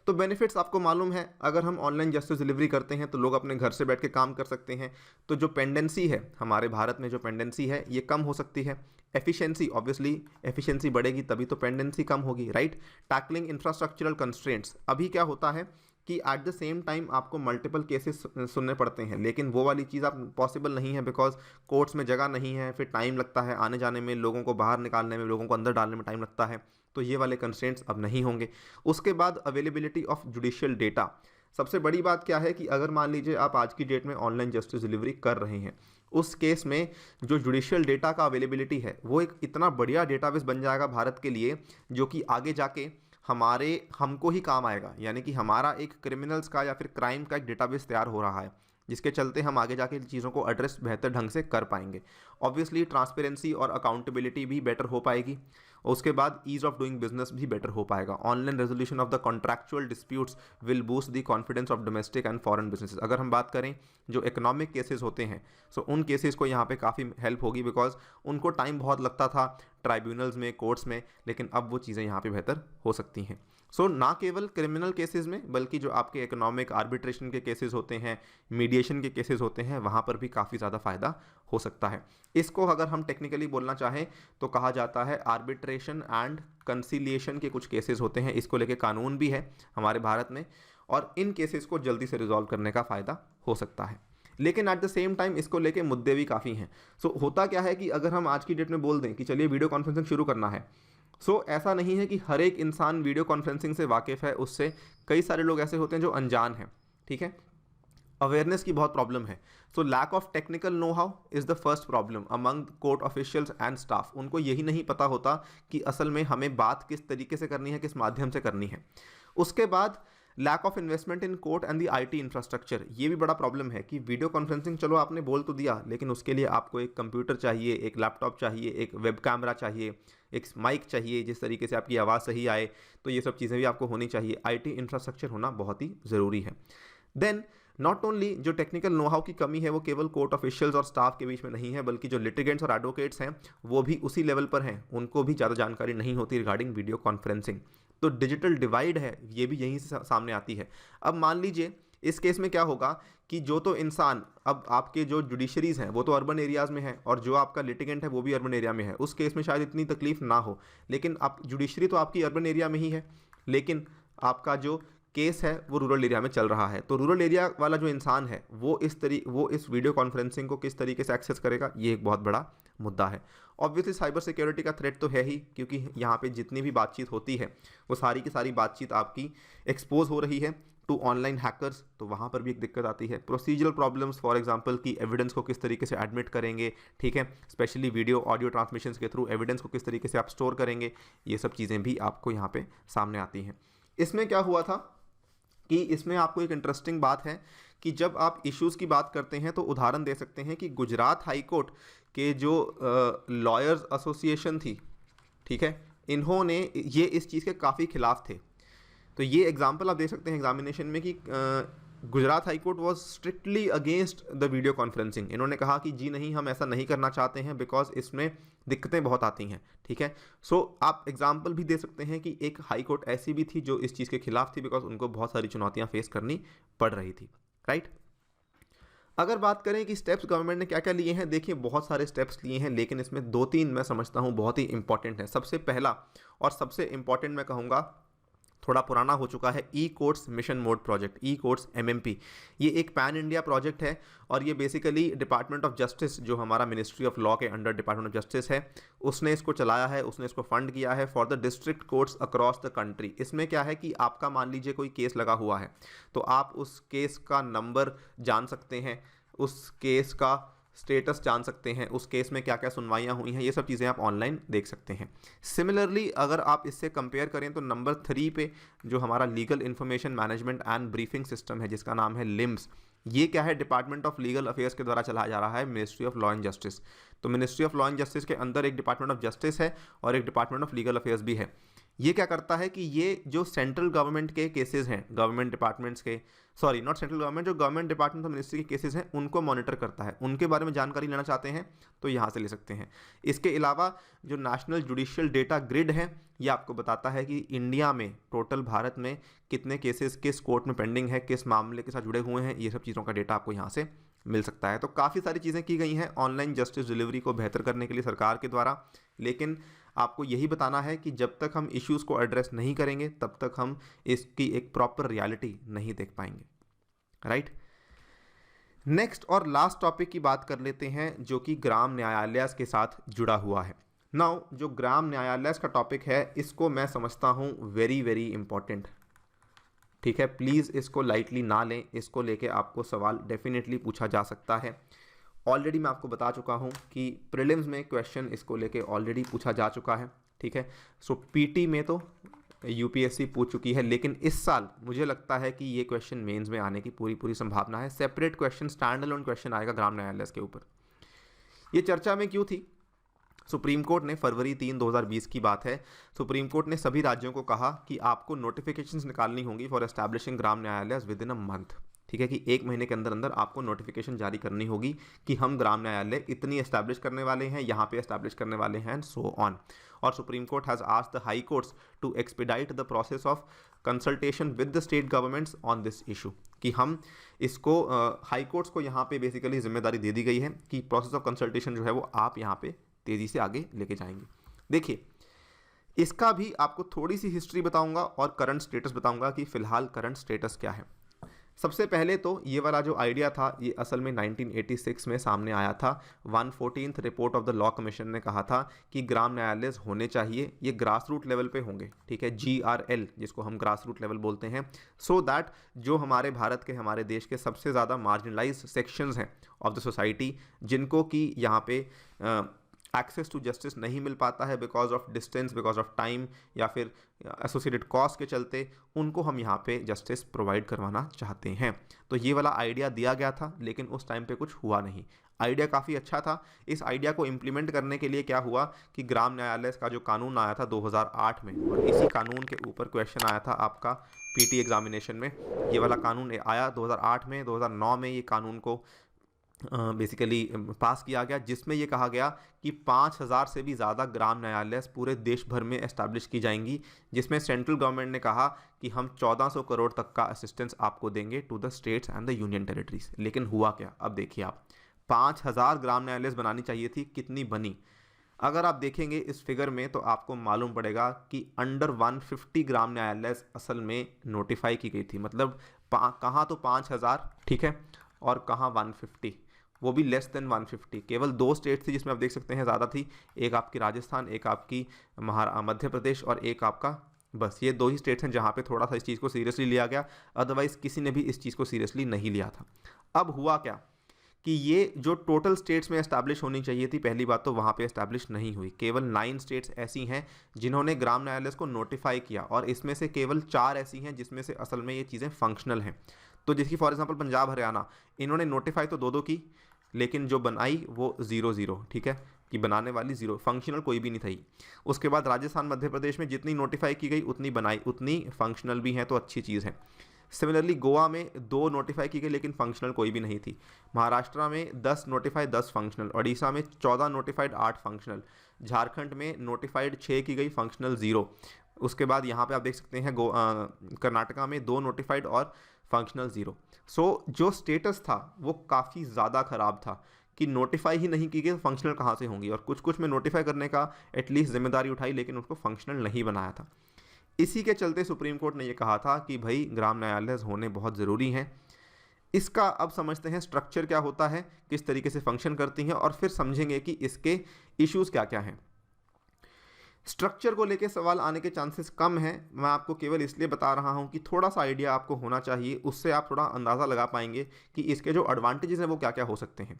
तो बेनिफिट्स आपको मालूम है, अगर हम ऑनलाइन जस्टिस डिलीवरी करते हैं तो लोग अपने घर से बैठ के काम कर सकते हैं, तो जो पेंडेंसी है हमारे भारत में, जो पेंडेंसी है ये कम हो सकती है। एफिशिएंसी, ऑब्वियसली एफिशिएंसी बढ़ेगी तभी तो पेंडेंसी कम होगी, राइट। टैकलिंग इंफ्रास्ट्रक्चरल कंस्ट्रेंट्स, अभी क्या होता है कि एट द सेम टाइम आपको मल्टीपल केसेस सुनने पड़ते हैं, लेकिन वो वाली चीज़ आप पॉसिबल नहीं है बिकॉज कोर्ट्स में जगह नहीं है, फिर टाइम लगता है आने जाने में, लोगों को बाहर निकालने में, लोगों को अंदर डालने में टाइम लगता है, तो ये वाले कंस्ट्रेंट्स अब नहीं होंगे। उसके बाद अवेलेबिलिटी ऑफ जुडिशियल डेटा, सबसे बड़ी बात क्या है कि अगर मान लीजिए आप आज की डेट में ऑनलाइन जस्टिस डिलीवरी कर रहे हैं, उस केस में जो जुडिशियल डेटा का अवेलेबिलिटी है वो एक इतना बढ़िया डेटाबेस बन जाएगा भारत के लिए, जो कि आगे जाके हमको ही काम आएगा। यानी कि हमारा एक क्रिमिनल्स का या फिर क्राइम का एक डेटाबेस तैयार हो रहा है, जिसके चलते हम आगे जाके चीज़ों को एड्रेस बेहतर ढंग से कर पाएंगे। ऑब्वियसली ट्रांसपेरेंसी और अकाउंटेबिलिटी भी बेटर हो पाएगी, और उसके बाद ईज ऑफ डूइंग बिजनेस भी बेटर हो पाएगा। Online resolution of the contractual disputes will boost the confidence of domestic and foreign businesses. अगर हम बात करें जो इकोनॉमिक केसेस होते हैं, सो उन केसेस को यहाँ पे काफ़ी हेल्प होगी, बिकॉज उनको टाइम बहुत लगता था ट्राइब्यूनल्स में, कोर्ट्स में, लेकिन अब वो चीज़ें यहाँ पे बेहतर हो सकती हैं। सो ना केवल क्रिमिनल केसेस में, बल्कि जो आपके इकोनॉमिक आर्बिट्रेशन के केसेस होते हैं, मीडिएशन के केसेस होते हैं, वहाँ पर भी काफ़ी ज़्यादा फ़ायदा हो सकता है। इसको अगर हम टेक्निकली बोलना चाहें तो कहा जाता है आर्बिट्रेशन एंड कंसीलिएशन के कुछ केसेस होते हैं, इसको लेके कानून भी है हमारे भारत में, और इन केसेस को जल्दी से रिजॉल्व करने का फ़ायदा हो सकता है। लेकिन एट द सेम टाइम इसको लेके मुद्दे भी काफ़ी हैं। सो होता क्या है कि अगर हम आज की डेट में बोल दें कि चलिए वीडियो कॉन्फ्रेंसिंग शुरू करना है, ऐसा नहीं है कि हर एक इंसान वीडियो कॉन्फ्रेंसिंग से वाकिफ़ है, उससे कई सारे लोग ऐसे होते हैं जो अनजान हैं, ठीक है। अवेयरनेस की बहुत प्रॉब्लम है। Lack of technical know how is the first problem among court officials and staff. उनको यही नहीं पता होता कि असल में हमें बात किस तरीके से करनी है, किस माध्यम से करनी है। उसके बाद lack of investment in court and the IT infrastructure, ये भी बड़ा प्रॉब्लम है कि वीडियो कॉन्फ्रेंसिंग चलो आपने बोल तो दिया, लेकिन उसके लिए आपको एक कंप्यूटर चाहिए, एक लैपटॉप चाहिए, एक वेब कैमरा चाहिए, एक माइक चाहिए, जिस तरीके से आपकी आवाज़ सही आए, तो ये सब चीज़ें भी आपको होनी चाहिए। आईटी इंफ्रास्ट्रक्चर होना बहुत ही ज़रूरी है। देन नॉट ओनली जो टेक्निकल नो हाउ की कमी है वो केवल कोर्ट ऑफिशियल्स और स्टाफ के बीच में नहीं है, बल्कि जो लिटिगेंट्स और एडवोकेट्स हैं वो भी उसी लेवल पर हैं, उनको भी ज़्यादा जानकारी नहीं होती रिगार्डिंग वीडियो कॉन्फ्रेंसिंग। तो डिजिटल डिवाइड है, ये भी यहीं से सामने आती है। अब मान लीजिए इस केस में क्या होगा कि जो तो इंसान, अब आपके जो जुडिशरीज हैं वो तो अर्बन एरियाज़ में है, और जो आपका लिटिगेंट है वो भी अर्बन एरिया में है, उस केस में शायद इतनी तकलीफ ना हो, लेकिन आप जुडिशरी तो आपकी अर्बन एरिया में ही है, लेकिन आपका जो केस है वो रूरल एरिया में चल रहा है। तो रूरल एरिया वाला जो इंसान है वो इस वीडियो कॉन्फ्रेंसिंग को किस तरीके से एक्सेस करेगा, ये एक बहुत बड़ा मुद्दा है। ऑब्वियसली साइबर सिक्योरिटी का थ्रेट तो है ही, क्योंकि यहाँ पे जितनी भी बातचीत होती है वो सारी की सारी बातचीत आपकी एक्सपोज हो रही है टू ऑनलाइन हैकर्स, तो वहाँ पर भी एक दिक्कत आती है। प्रोसीजरल प्रॉब्लम्स, फॉर एग्जांपल कि एविडेंस को किस तरीके से एडमिट करेंगे, ठीक है, स्पेशली वीडियो ऑडियो ट्रांसमिशन के थ्रू एविडेंस को किस तरीके से आप स्टोर करेंगे, ये सब चीज़ें भी आपको यहाँ पे सामने आती हैं। इसमें क्या हुआ था कि इसमें आपको एक इंटरेस्टिंग बात है कि जब आप इश्यूज़ की बात करते हैं तो उदाहरण दे सकते हैं कि गुजरात हाई कोर्ट के जो लॉयर्स एसोसिएशन थी, ठीक है, इन्होंने ये इस चीज़ के काफ़ी खिलाफ थे। तो ये एग्जाम्पल आप दे सकते हैं एग्जामिनेशन में कि Gujarat high court was strictly against the video conferencing. इन्होंने कहा कि जी नहीं, हम ऐसा नहीं करना चाहते हैं बिकॉज इसमें दिक्कतें बहुत आती हैं, ठीक है। सो आप एग्जाम्पल भी दे सकते हैं कि एक हाई कोर्ट ऐसी भी थी जो इस चीज़ के खिलाफ थी बिकॉज उनको बहुत सारी चुनौतियां फेस करनी पड़ रही थी, राइट। अगर बात करें कि स्टेप्स गवर्नमेंट ने क्या क्या लिए हैं, देखिए बहुत सारे स्टेप्स लिए हैं, लेकिन इसमें 2-3 मैं समझता हूँ बहुत ही इंपॉर्टेंट है। सबसे पहला और सबसे इंपॉर्टेंट मैं कहूँगा, थोड़ा पुराना हो चुका है, ई कोर्ट्स मिशन मोड प्रोजेक्ट, ई कोर्ट्स एमएमपी। ये एक पैन इंडिया प्रोजेक्ट है और ये बेसिकली डिपार्टमेंट ऑफ जस्टिस, जो हमारा मिनिस्ट्री ऑफ लॉ के अंडर डिपार्टमेंट ऑफ जस्टिस है, उसने इसको चलाया है, उसने इसको फंड किया है for the district courts across the country. इसमें क्या है कि आपका मान लीजिए कोई केस लगा हुआ है तो आप उस केस का नंबर जान सकते हैं, उस केस का स्टेटस जान सकते हैं, उस केस में क्या क्या सुनवाइयाँ हुई हैं, ये सब चीज़ें आप ऑनलाइन देख सकते हैं। सिमिलरली अगर आप इससे कंपेयर करें तो नंबर 3 पे जो हमारा legal information management and briefing system है जिसका नाम है लिम्स, ये क्या है, डिपार्टमेंट ऑफ लीगल अफेयर्स के द्वारा चलाया जा रहा है, ministry of law and justice. तो ministry of law and justice के अंदर एक डिपार्टमेंट ऑफ जस्टिस है और एक डिपार्टमेंट ऑफ लीगल अफेयर्स भी है। ये क्या करता है कि ये जो सेंट्रल गवर्नमेंट के केसेस हैं, गवर्नमेंट डिपार्टमेंट्स के, सॉरी नॉट सेंट्रल गवर्नमेंट, जो गवर्नमेंट डिपार्टमेंट ऑफ मिनिस्ट्री के केसेस हैं उनको मॉनिटर करता है। उनके बारे में जानकारी लेना चाहते हैं तो यहाँ से ले सकते हैं। इसके अलावा जो नेशनल जुडिशियल डेटा ग्रिड है, ये आपको बताता है कि इंडिया में टोटल भारत में कितने केसेस किस कोर्ट में पेंडिंग है, किस मामले के साथ जुड़े हुए हैं, ये सब चीज़ों का डेटा आपको यहाँ से मिल सकता है। तो काफ़ी सारी चीज़ें की गई हैं ऑनलाइन जस्टिस डिलीवरी को बेहतर करने के लिए सरकार के द्वारा, लेकिन आपको यही बताना है कि जब तक हम इश्यूज़ को एड्रेस नहीं करेंगे तब तक हम इसकी एक प्रॉपर रियलिटी नहीं देख पाएंगे, राइट। नेक्स्ट और लास्ट टॉपिक की बात कर लेते हैं जो कि ग्राम न्यायालय के साथ जुड़ा हुआ है। नाउ जो ग्राम न्यायालय का टॉपिक है इसको मैं समझता हूँ वेरी वेरी इंपॉर्टेंट, ठीक है। प्लीज़ इसको लाइटली ना लें, इसको लेके आपको सवाल डेफिनेटली पूछा जा सकता है। ऑलरेडी मैं आपको बता चुका हूँ कि प्रीलिम्स में क्वेश्चन इसको लेके ऑलरेडी पूछा जा चुका है, ठीक है। सो पीटी में तो यूपीएससी पूछ चुकी है, लेकिन इस साल मुझे लगता है कि ये क्वेश्चन मेंस में आने की पूरी संभावना है। Separate question, stand alone question आएगा ग्राम न्यायालय के ऊपर। ये चर्चा में क्यों थी? सुप्रीम कोर्ट ने फरवरी 3, 2020 की बात है, सुप्रीम कोर्ट ने सभी राज्यों को कहा कि आपको नोटिफिकेशंस निकालनी होंगी फॉर एस्टैब्लिशिंग ग्राम न्यायालय विद इन अ मंथ, ठीक है, कि 1 महीने के अंदर अंदर आपको नोटिफिकेशन जारी करनी होगी कि हम ग्राम न्यायालय इतनी एस्टैब्लिश करने वाले हैं, यहाँ पे एस्टैब्लिश करने वाले हैं, एंड सो ऑन। और supreme court has asked the high courts to expedite the process of consultation with the state governments on this issue, कि हम इसको हाई कोर्ट्स को यहाँ पे बेसिकली जिम्मेदारी दे दी गई है कि प्रोसेस ऑफ कंसल्टेशन जो है वो आप यहाँ पे तेज़ी से आगे लेके जाएंगे। देखिए, इसका भी आपको थोड़ी सी हिस्ट्री बताऊंगा और करंट स्टेटस बताऊंगा कि फ़िलहाल करंट स्टेटस क्या है। सबसे पहले तो ये वाला जो आइडिया था ये असल में 1986 में सामने आया था। 114th report of the law commission ने कहा था कि ग्राम न्यायालय होने चाहिए, ये ग्रास रूट लेवल पे होंगे, ठीक है, GRL जिसको हम ग्रास रूट लेवल बोलते हैं, सो दैट जो हमारे भारत के, हमारे देश के सबसे ज़्यादा मार्जिनलाइज सेक्शंस हैं ऑफ द सोसाइटी, जिनको कि यहाँ पे एक्सेस टू जस्टिस नहीं मिल पाता है because of distance, because of time या फिर एसोसिएटेड कॉस्ट के चलते, उनको हम यहाँ पे जस्टिस प्रोवाइड करवाना चाहते हैं। तो ये वाला आइडिया दिया गया था, लेकिन उस टाइम पे कुछ हुआ नहीं। आइडिया काफ़ी अच्छा था। इस आइडिया को इम्प्लीमेंट करने के लिए क्या हुआ कि ग्राम न्यायालय का जो कानून आया था 2008 में, और इसी कानून के ऊपर क्वेश्चन आया था आपका पीटी एग्जामिनेशन में। ये वाला कानून आया 2008 में, 2009 में ये कानून को बेसिकली पास किया गया, जिसमें ये कहा गया कि 5000 से भी ज़्यादा ग्राम न्यायालय पूरे देश भर में एस्टैब्लिश की जाएंगी, जिसमें सेंट्रल गवर्नमेंट ने कहा कि हम 1400 करोड़ तक का असिस्टेंस आपको देंगे to the states and the union territories. लेकिन हुआ क्या? अब देखिए आप, 5000 ग्राम न्यायालय बनानी चाहिए थी, कितनी बनी? अगर आप देखेंगे इस फिगर में तो आपको मालूम पड़ेगा कि अंडर 150 ग्राम न्यायालय असल में नोटिफाई की गई थी। मतलब कहाँ तो 5000, ठीक है, और कहाँ 150, वो भी लेस देन 150। केवल 2 स्टेट थी जिसमें आप देख सकते हैं ज़्यादा थी, एक आपकी राजस्थान, एक आपकी मध्य प्रदेश और एक आपका, बस ये 2 ही स्टेट्स हैं जहाँ पे थोड़ा सा इस चीज़ को सीरियसली लिया गया, अदरवाइज़ किसी ने भी इस चीज़ को सीरियसली नहीं लिया था। अब हुआ क्या कि ये जो टोटल स्टेट्स में एस्टैब्लिश होनी चाहिए थी, पहली बात तो वहाँ पे एस्टैब्लिश नहीं हुई। केवल 9 स्टेट्स ऐसी हैं जिन्होंने ग्राम न्यायालय को नोटिफाई किया, और इसमें से केवल 4 ऐसी हैं जिसमें से असल में ये चीज़ें फंक्शनल हैं। तो जिसकी फॉर एग्जांपल पंजाब, हरियाणा, इन्होंने नोटिफाई तो दो की, लेकिन जो बनाई वो 0-0, ठीक है, कि बनाने वाली 0, फंक्शनल कोई भी नहीं थी। उसके बाद राजस्थान, मध्य प्रदेश में जितनी नोटिफाई की गई उतनी बनाई, उतनी फंक्शनल भी हैं, तो अच्छी चीज़ है। सिमिलरली गोवा में 2 नोटिफाई की गई लेकिन फंक्शनल कोई भी नहीं थी। महाराष्ट्र में 10 नोटिफाई, 10 फंक्शनल। उड़ीसा में 14 नोटिफाइड, 8 फंक्शनल। झारखंड में नोटिफाइड 6 की गई, फंक्शनल 0। उसके बाद यहाँ पे आप देख सकते हैं कर्नाटका में 2 नोटिफाइड और फंक्शनल 0। सो जो स्टेटस था वो काफ़ी ज़्यादा ख़राब था कि नोटिफाई ही नहीं की गई तो फंक्शनल कहाँ से होंगी, और कुछ कुछ में नोटिफाई करने का एटलीस्ट जिम्मेदारी उठाई लेकिन उसको फंक्शनल नहीं बनाया था। इसी के चलते सुप्रीम कोर्ट ने ये कहा था कि भाई ग्राम न्यायालय होने बहुत ज़रूरी हैं। इसका अब समझते हैं स्ट्रक्चर क्या होता है, किस तरीके से फंक्शन करती हैं, और फिर समझेंगे कि इसके इश्यूज़ क्या क्या हैं। स्ट्रक्चर को लेके सवाल आने के चांसेस कम हैं। मैं आपको केवल इसलिए बता रहा हूं कि थोड़ा सा आइडिया आपको होना चाहिए, उससे आप थोड़ा अंदाज़ा लगा पाएंगे कि इसके जो एडवांटेजेस हैं वो क्या क्या हो सकते हैं।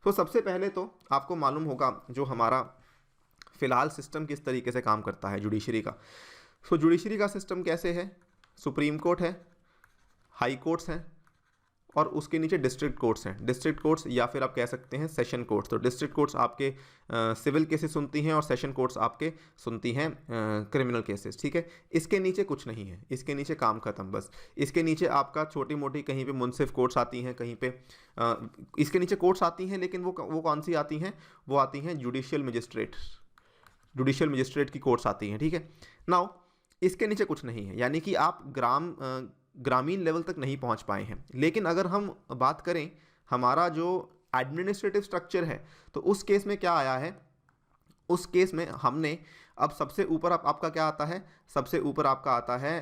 तो सबसे पहले तो आपको मालूम होगा जो हमारा फ़िलहाल सिस्टम किस तरीके से काम करता है जुडिशरी का। सो जुडिशरी का सिस्टम कैसे है, सुप्रीम कोर्ट है, हाई कोर्ट्स हैं, और उसके नीचे डिस्ट्रिक्ट कोर्ट्स हैं। डिस्ट्रिक्ट कोर्ट्स या फिर आप कह सकते हैं सेशन कोर्ट्स। तो डिस्ट्रिक्ट कोर्ट्स आपके सिविल केसेस सुनती हैं और सेशन कोर्ट्स आपके सुनती हैं क्रिमिनल केसेस, ठीक है। इसके नीचे कुछ नहीं है, इसके नीचे काम खत्म बस। इसके नीचे आपका छोटी मोटी कहीं पे मुंसिफ कोर्ट्स आती हैं, कहीं पे इसके नीचे कोर्ट्स आती हैं, लेकिन वो कौन सी आती हैं, वो आती हैं जुडिशियल मजिस्ट्रेट की कोर्ट्स आती हैं, ठीक है। नाउ इसके नीचे कुछ नहीं है, यानी कि आप ग्रामीण लेवल तक नहीं पहुंच पाए हैं। लेकिन अगर हम बात करें हमारा जो एडमिनिस्ट्रेटिव स्ट्रक्चर है, तो उस केस में क्या आया है, उस केस में हमने अब सबसे ऊपर आपका क्या आता है, सबसे ऊपर आपका आता है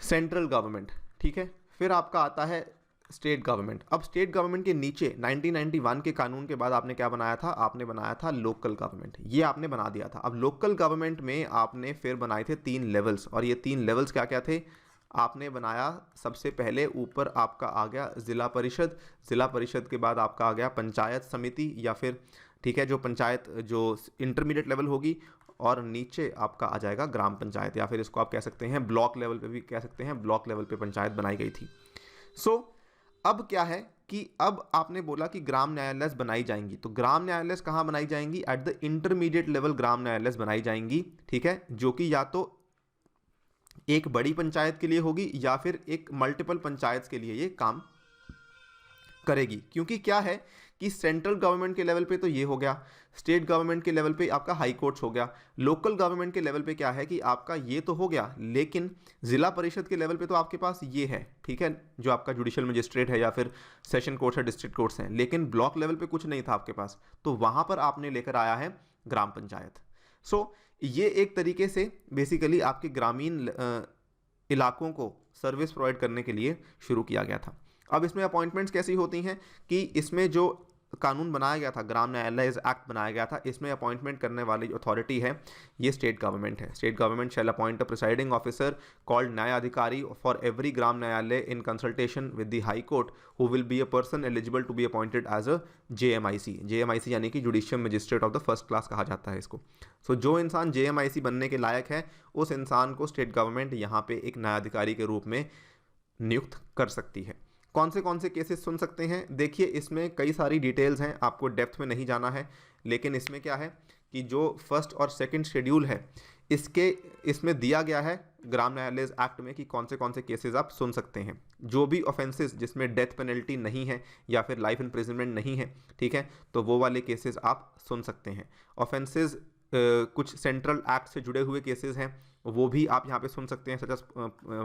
सेंट्रल गवर्नमेंट, ठीक है। फिर आपका आता है स्टेट गवर्नमेंट। अब स्टेट गवर्नमेंट के नीचे 1991 के कानून के बाद आपने क्या बनाया था, आपने बनाया था लोकल गवर्नमेंट। ये आपने बना दिया था। अब लोकल गवर्नमेंट में आपने फिर बनाए थे 3 लेवल्स, और ये 3 लेवल्स क्या क्या थे, आपने बनाया सबसे पहले ऊपर आपका आ गया जिला परिषद, जिला परिषद के बाद आपका आ गया पंचायत समिति, या फिर ठीक है जो पंचायत जो इंटरमीडिएट लेवल होगी, और नीचे आपका आ जाएगा ग्राम पंचायत, या फिर इसको आप कह सकते हैं ब्लॉक लेवल पे भी कह सकते हैं, ब्लॉक लेवल पे पंचायत बनाई गई थी। सो अब क्या है कि अब आपने बोला कि ग्राम न्यायालय बनाई जाएंगी, तो ग्राम न्यायालय कहाँ बनाई जाएंगी, एट द इंटरमीडिएट लेवल ग्राम न्यायालय बनाई जाएंगी, ठीक है, जो कि या तो एक बड़ी पंचायत के लिए होगी या फिर एक मल्टीपल पंचायत के लिए ये काम करेगी। क्योंकि क्या है कि सेंट्रल गवर्नमेंट के लेवल पे तो ये हो गया, स्टेट गवर्नमेंट के लेवल पे आपका हाई कोर्ट्स हो गया, लोकल गवर्नमेंट के लेवल पे क्या है कि आपका ये तो हो गया, लेकिन जिला परिषद के लेवल पे तो आपके पास ये है, ठीक है, जो आपका जुडिशियल मजिस्ट्रेट है या फिर सेशन कोर्ट्स है, डिस्ट्रिक्ट कोर्ट्स हैं, लेकिन ब्लॉक लेवल पे कुछ नहीं था आपके पास, तो वहाँ पर आपने लेकर आया है ग्राम पंचायत। सो ये एक तरीके से बेसिकली आपके ग्रामीण इलाकों को सर्विस प्रोवाइड करने के लिए शुरू किया गया था। अब इसमें अपॉइंटमेंट्स कैसी होती हैं कि इसमें जो कानून बनाया गया था, ग्राम न्यायालय एक्ट बनाया गया था, इसमें अपॉइंटमेंट करने वाली अथॉरिटी है ये स्टेट गवर्नमेंट है। State government shall appoint a presiding officer called न्यायाधिकारी for every Gram Nyayalaya in consultation with the high court who will be a person eligible to be appointed as a JMIC यानी कि judicial magistrate of the first class कहा जाता है इसको। सो जो इंसान जेएमआईसी बनने के लायक है उस इंसान को स्टेट गवर्नमेंट यहाँ पे एक न्यायाधिकारी के रूप में नियुक्त कर सकती है। कौन से केसेस सुन सकते हैं, देखिए इसमें कई सारी डिटेल्स हैं, आपको डेप्थ में नहीं जाना है, लेकिन इसमें क्या है कि जो फर्स्ट और सेकंड शेड्यूल है इसमें दिया गया है ग्राम न्यायालय एक्ट में कि कौन से केसेस आप सुन सकते हैं। जो भी ऑफेंसेस जिसमें डेथ पेनल्टी नहीं है या फिर लाइफ इम्प्रिजनमेंट नहीं है, ठीक है, तो वो वाले केसेस आप सुन सकते हैं। ऑफेंसेस कुछ सेंट्रल एक्ट से जुड़े हुए केसेस हैं वो भी आप यहाँ पे सुन सकते हैं, such as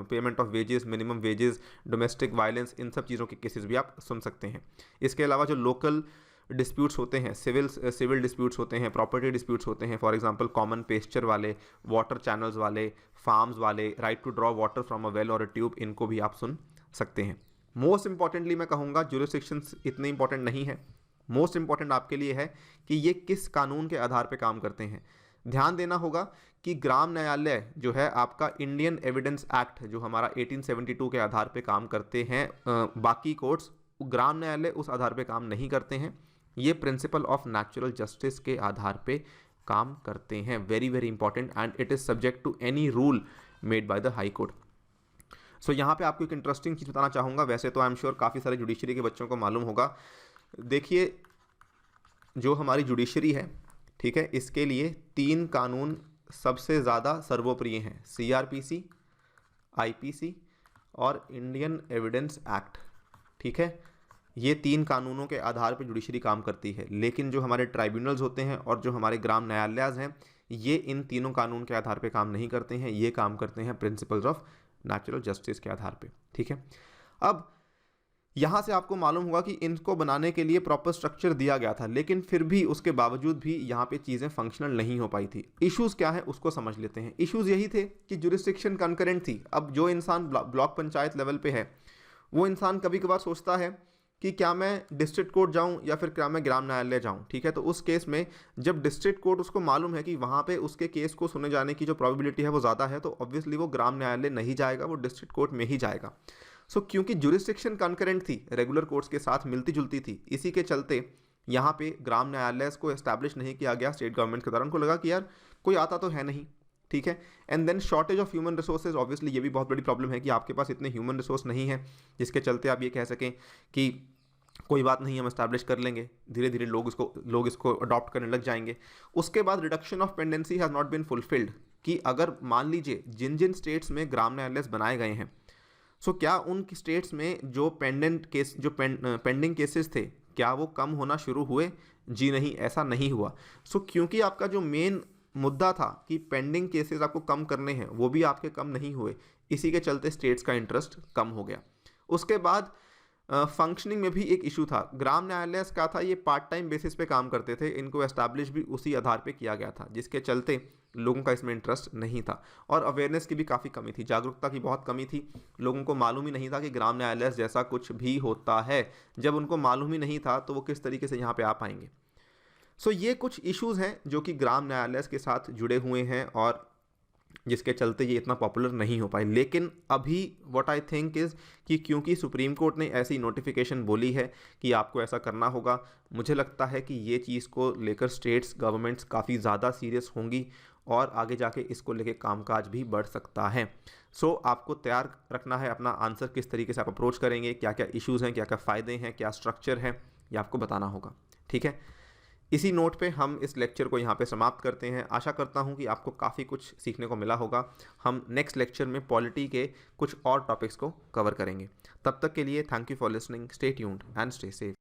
payment of wages, minimum wages, domestic violence, इन सब चीज़ों के केसेस भी आप सुन सकते हैं। इसके अलावा जो लोकल डिस्प्यूट्स होते हैं, सिविल डिस्प्यूट्स होते हैं, प्रॉपर्टी डिस्प्यूट्स होते हैं, फॉर एग्जांपल कॉमन पेस्चर वाले, वाटर चैनल्स वाले, फार्म्स वाले, right to draw water from a well और अ ट्यूब, इनको भी आप सुन सकते हैं। मोस्ट इंपॉर्टेंटली मैं कहूँगा ज्यूरिसडिक्शंस इतने इंपॉर्टेंट नहीं है, मोस्ट इंपॉर्टेंट आपके लिए है कि ये किस कानून के आधार पर काम करते हैं। ध्यान देना होगा कि ग्राम न्यायालय जो है आपका इंडियन एविडेंस एक्ट जो हमारा 1872 के आधार पे काम करते हैं, बाकी कोर्ट्स ग्राम न्यायालय उस आधार पे काम नहीं करते हैं, ये प्रिंसिपल ऑफ नेचुरल जस्टिस के आधार पे काम करते हैं। Very very important, and it is subject to any rule made by the high court. So यहाँ पे आपको एक इंटरेस्टिंग चीज़ बताना चाहूँगा, वैसे तो आई एम श्योर काफ़ी सारे जुडिशरी के बच्चों को मालूम होगा। देखिए, जो हमारी जुडिशरी है, ठीक है, इसके लिए 3 कानून सबसे ज़्यादा सर्वोप्रिय हैं, CRPC, IPC और इंडियन एविडेंस एक्ट। ठीक है, ये 3 कानूनों के आधार पर जुडिशरी काम करती है, लेकिन जो हमारे ट्राइब्यूनल्स होते हैं और जो हमारे ग्राम न्यायालय हैं, ये इन तीनों कानून के आधार पर काम नहीं करते हैं, ये काम करते हैं प्रिंसिपल्स ऑफ नेचुरल जस्टिस के आधार पे। ठीक है, अब यहाँ से आपको मालूम होगा कि इनको बनाने के लिए प्रॉपर स्ट्रक्चर दिया गया था, लेकिन फिर भी उसके बावजूद भी यहाँ पे चीज़ें फंक्शनल नहीं हो पाई थी। इश्यूज़ क्या है उसको समझ लेते हैं। इश्यूज़ यही थे कि जुरिस्डिक्शन कंकरेंट थी। अब जो इंसान ब्लॉक पंचायत लेवल पे है, वो इंसान कभी कभार सोचता है कि क्या मैं डिस्ट्रिक्ट कोर्ट जाऊं या फिर क्या मैं ग्राम न्यायालय जाऊं। ठीक है, तो उस केस में जब डिस्ट्रिक्ट कोर्ट उसको मालूम है कि वहाँ पे उसके केस को सुने जाने की जो प्रोबेबिलिटी है वो ज़्यादा है, तो ऑब्वियसली वो ग्राम न्यायालय नहीं जाएगा, वो डिस्ट्रिक्ट कोर्ट में ही जाएगा। सो क्योंकि जुरिस्डिक्शन कंकरेंट थी, रेगुलर कोर्ट्स के साथ मिलती जुलती थी, इसी के चलते यहाँ पे ग्राम न्यायालय को एस्टैब्लिश नहीं किया गया स्टेट गवर्नमेंट के द्वारा। उनको लगा कि यार कोई आता तो है नहीं। ठीक है, and then shortage of human resources, obviously ये भी बहुत बड़ी प्रॉब्लम है कि आपके पास इतने ह्यूमन रिसोर्स नहीं है जिसके चलते आप ये कह सकें कि कोई बात नहीं, हम एस्टैब्लिश कर लेंगे, धीरे धीरे लोग इसको अडॉप्ट करने लग जाएंगे। उसके बाद reduction of pendency has not been fulfilled, कि अगर मान लीजिए जिन जिन स्टेट्स में ग्राम न्यायालय बनाए गए हैं, सो क्या उन स्टेट्स में जो पेंडिंग केसेस थे, क्या वो कम होना शुरू हुए? जी नहीं, ऐसा नहीं हुआ। सो क्योंकि आपका जो मेन मुद्दा था कि पेंडिंग केसेस आपको कम करने हैं, वो भी आपके कम नहीं हुए, इसी के चलते स्टेट्स का इंटरेस्ट कम हो गया। उसके बाद फंक्शनिंग में भी एक इशू था। ग्राम न्यायालय क्या था, ये पार्ट टाइम बेसिस पे काम करते थे, इनको एस्टैब्लिश भी उसी आधार पे किया गया था, जिसके चलते लोगों का इसमें इंटरेस्ट नहीं था। और अवेयरनेस की भी काफ़ी कमी थी, जागरूकता की बहुत कमी थी। लोगों को मालूम ही नहीं था कि ग्राम न्यायालय जैसा कुछ भी होता है। जब उनको मालूम ही नहीं था तो वो किस तरीके से यहाँ पर आ पाएंगे। सो ये कुछ इशूज़ हैं जो कि ग्राम न्यायालय के साथ जुड़े हुए हैं और जिसके चलते ये इतना पॉपुलर नहीं हो पाए। लेकिन अभी व्हाट आई थिंक इज़ कि क्योंकि सुप्रीम कोर्ट ने ऐसी नोटिफिकेशन बोली है कि आपको ऐसा करना होगा, मुझे लगता है कि ये चीज़ को लेकर स्टेट्स गवर्नमेंट्स काफ़ी ज़्यादा सीरियस होंगी और आगे जाके इसको लेके कामकाज भी बढ़ सकता है। सो आपको तैयार रखना है अपना आंसर, किस तरीके से आप अप्रोच करेंगे, क्या क्या इश्यूज़ हैं, क्या क्या फ़ायदे हैं, क्या स्ट्रक्चर है, ये आपको बताना होगा। ठीक है, इसी नोट पे हम इस लेक्चर को यहाँ पे समाप्त करते हैं। आशा करता हूँ कि आपको काफ़ी कुछ सीखने को मिला होगा। हम नेक्स्ट लेक्चर में पॉलिटी के कुछ और टॉपिक्स को कवर करेंगे। तब तक के लिए thank you for listening, stay tuned and stay safe.